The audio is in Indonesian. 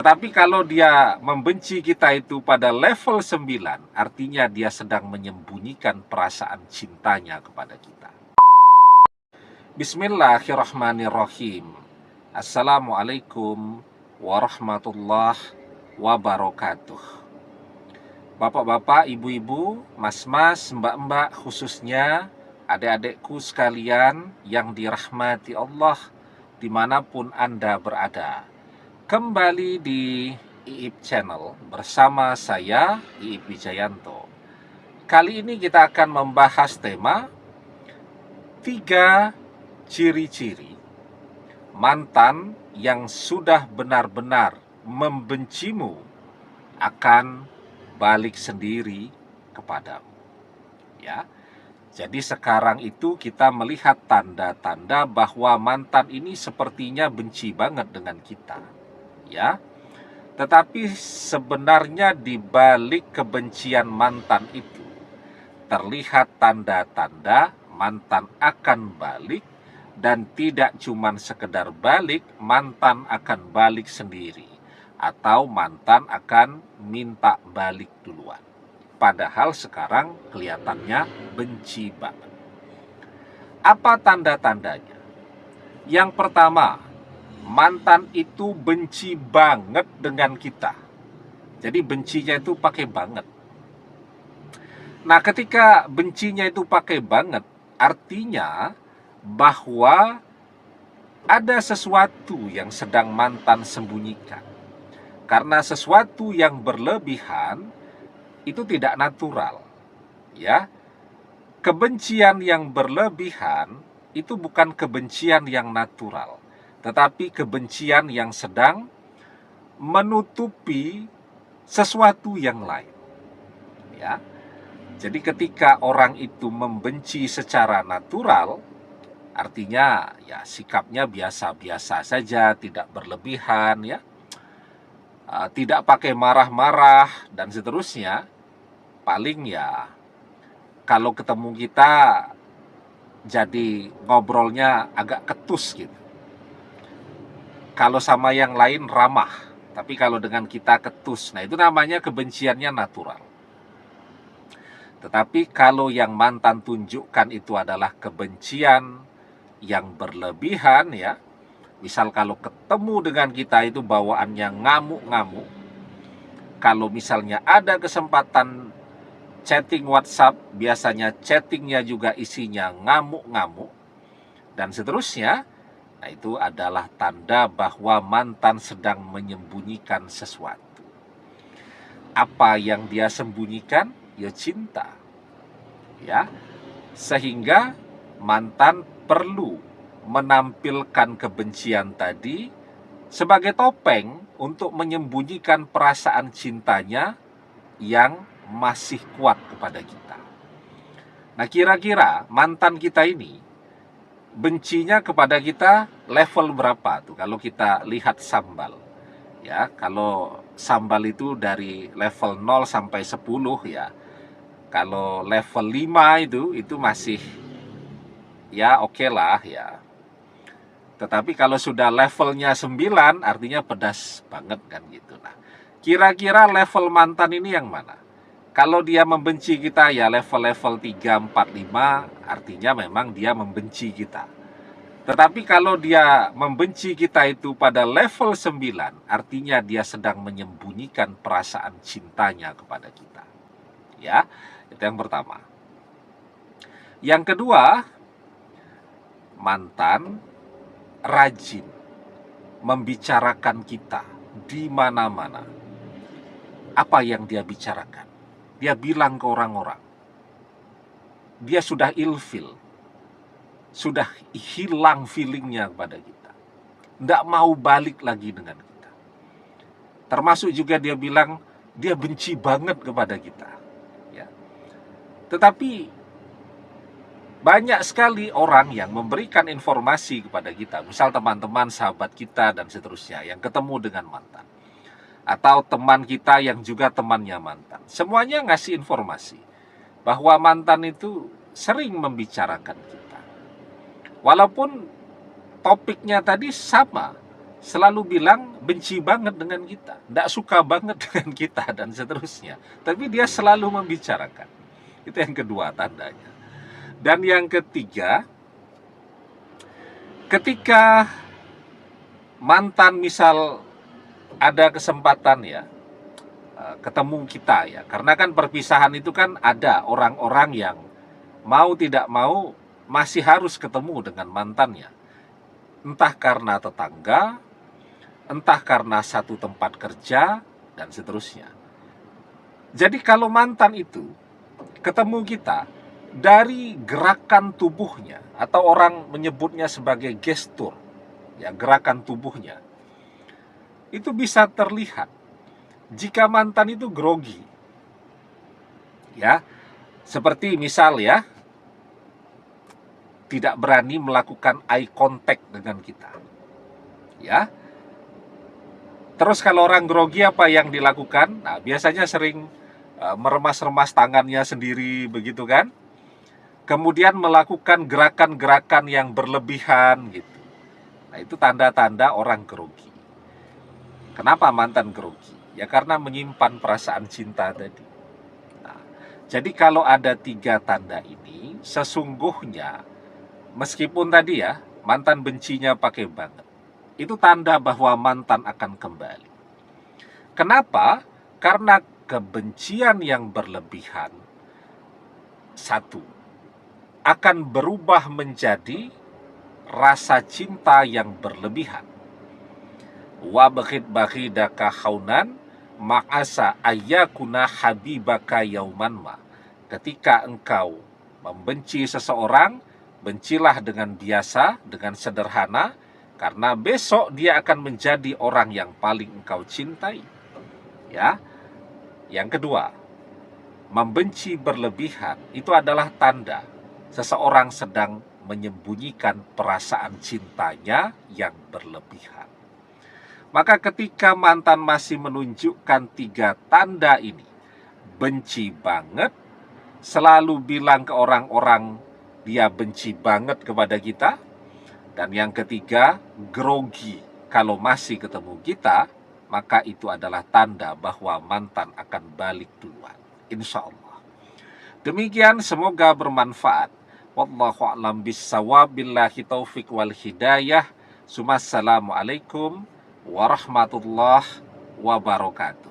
Tetapi kalau dia membenci kita itu pada level 9, artinya dia sedang menyembunyikan perasaan cintanya kepada kita. Bismillahirrahmanirrahim. Assalamualaikum warahmatullahi wabarakatuh. Bapak-bapak, ibu-ibu, mas-mas, mbak-mbak, khususnya adik-adikku sekalian yang dirahmati Allah dimanapun Anda berada. Kembali di IIP Channel bersama saya, IIP Wijayanto. Kali ini kita akan membahas tema 3 ciri-ciri mantan yang sudah benar-benar membencimu akan balik sendiri kepadamu. Ya. Jadi sekarang itu kita melihat tanda-tanda bahwa mantan ini sepertinya benci banget dengan kita. Ya. Tetapi sebenarnya di balik kebencian mantan itu terlihat tanda-tanda mantan akan balik, dan tidak cuma sekedar balik, mantan akan balik sendiri atau mantan akan minta balik duluan. Padahal sekarang kelihatannya benci banget. Apa tanda-tandanya? Yang pertama, mantan itu benci banget dengan kita. Jadi bencinya itu pakai banget. Nah, ketika bencinya itu pakai banget, artinya bahwa ada sesuatu yang sedang mantan sembunyikan. Karena sesuatu yang berlebihan itu tidak natural. Ya. Kebencian yang berlebihan itu bukan kebencian yang natural, tetapi kebencian yang sedang menutupi sesuatu yang lain. Ya. Jadi ketika orang itu membenci secara natural, artinya ya sikapnya biasa-biasa saja, tidak berlebihan, ya, tidak pakai marah-marah dan seterusnya. Paling ya kalau ketemu kita jadi ngobrolnya agak ketus gitu. Kalau sama yang lain ramah, tapi kalau dengan kita ketus. Nah, itu namanya kebenciannya natural. Tetapi kalau yang mantan tunjukkan itu adalah kebencian yang berlebihan, ya. Misal kalau ketemu dengan kita itu bawaannya ngamuk-ngamuk. Kalau misalnya ada kesempatan chatting WhatsApp, biasanya chattingnya juga isinya ngamuk-ngamuk, dan seterusnya. Nah, itu adalah tanda bahwa mantan sedang menyembunyikan sesuatu. Apa yang dia sembunyikan? Ya cinta. Ya. Sehingga mantan perlu menampilkan kebencian tadi sebagai topeng untuk menyembunyikan perasaan cintanya yang masih kuat kepada kita. Nah, kira-kira mantan kita ini bencinya kepada kita level berapa tuh kalau kita lihat sambal? Ya, kalau sambal itu dari level 0 sampai 10, ya. Kalau level 5 itu masih ya oke lah, ya. Tetapi kalau sudah levelnya 9, artinya pedas banget kan gitu. Nah, kira-kira level mantan ini yang mana? Kalau dia membenci kita ya level-level 3, 4, 5, artinya memang dia membenci kita. Tetapi kalau dia membenci kita itu pada level 9, artinya dia sedang menyembunyikan perasaan cintanya kepada kita. Ya, itu yang pertama. Yang kedua, mantan rajin membicarakan kita di mana-mana. Apa yang dia bicarakan? Dia bilang ke orang-orang. Dia sudah ilfil. Sudah hilang feelingnya kepada kita. Tidak mau balik lagi dengan kita. Termasuk juga dia bilang dia benci banget kepada kita. Ya. Tetapi banyak sekali orang yang memberikan informasi kepada kita, misal teman-teman, sahabat kita, dan seterusnya, yang ketemu dengan mantan. Atau teman kita yang juga temannya mantan. Semuanya ngasih informasi bahwa mantan itu sering membicarakan kita. Walaupun topiknya tadi sama, selalu bilang benci banget dengan kita, tidak suka banget dengan kita, dan seterusnya. Tapi dia selalu membicarakan. Itu yang kedua tandanya. Dan yang ketiga, ketika mantan misal ada kesempatan ya, ketemu kita ya, karena kan perpisahan itu kan ada orang-orang yang mau tidak mau masih harus ketemu dengan mantannya, entah karena tetangga, entah karena satu tempat kerja, dan seterusnya. Jadi kalau mantan itu ketemu kita, dari gerakan tubuhnya, atau orang menyebutnya sebagai gestur, ya, gerakan tubuhnya, itu bisa terlihat jika mantan itu grogi. Ya, seperti misal ya, tidak berani melakukan eye contact dengan kita. Ya. Terus kalau orang grogi apa yang dilakukan? Nah, biasanya sering meremas-remas tangannya sendiri begitu kan? Kemudian melakukan gerakan-gerakan yang berlebihan gitu. Nah, itu tanda-tanda orang grogi. Kenapa mantan grogi? Ya karena menyimpan perasaan cinta tadi. Nah, jadi kalau ada 3 tanda ini, sesungguhnya meskipun tadi ya, mantan bencinya pakai banget, itu tanda bahwa mantan akan kembali. Kenapa? Karena kebencian yang berlebihan, satu, akan berubah menjadi rasa cinta yang berlebihan. Wa bakhid bakhidaka khaunan ma'asa ayyakuna habibaka yauman ma. Ketika engkau membenci seseorang, bencilah dengan biasa, dengan sederhana, karena besok dia akan menjadi orang yang paling engkau cintai. Ya. Yang kedua, membenci berlebihan itu adalah tanda seseorang sedang menyembunyikan perasaan cintanya yang berlebihan. Maka ketika mantan masih menunjukkan 3 tanda ini, benci banget, selalu bilang ke orang-orang dia benci banget kepada kita, dan yang ketiga, grogi kalau masih ketemu kita, maka itu adalah tanda bahwa mantan akan balik duluan. Insya Allah. Demikian, semoga bermanfaat. Wallahu a'lam bissawab, billahi taufik wal hidayah. Assalamualaikum warahmatullahi wabarakatuh.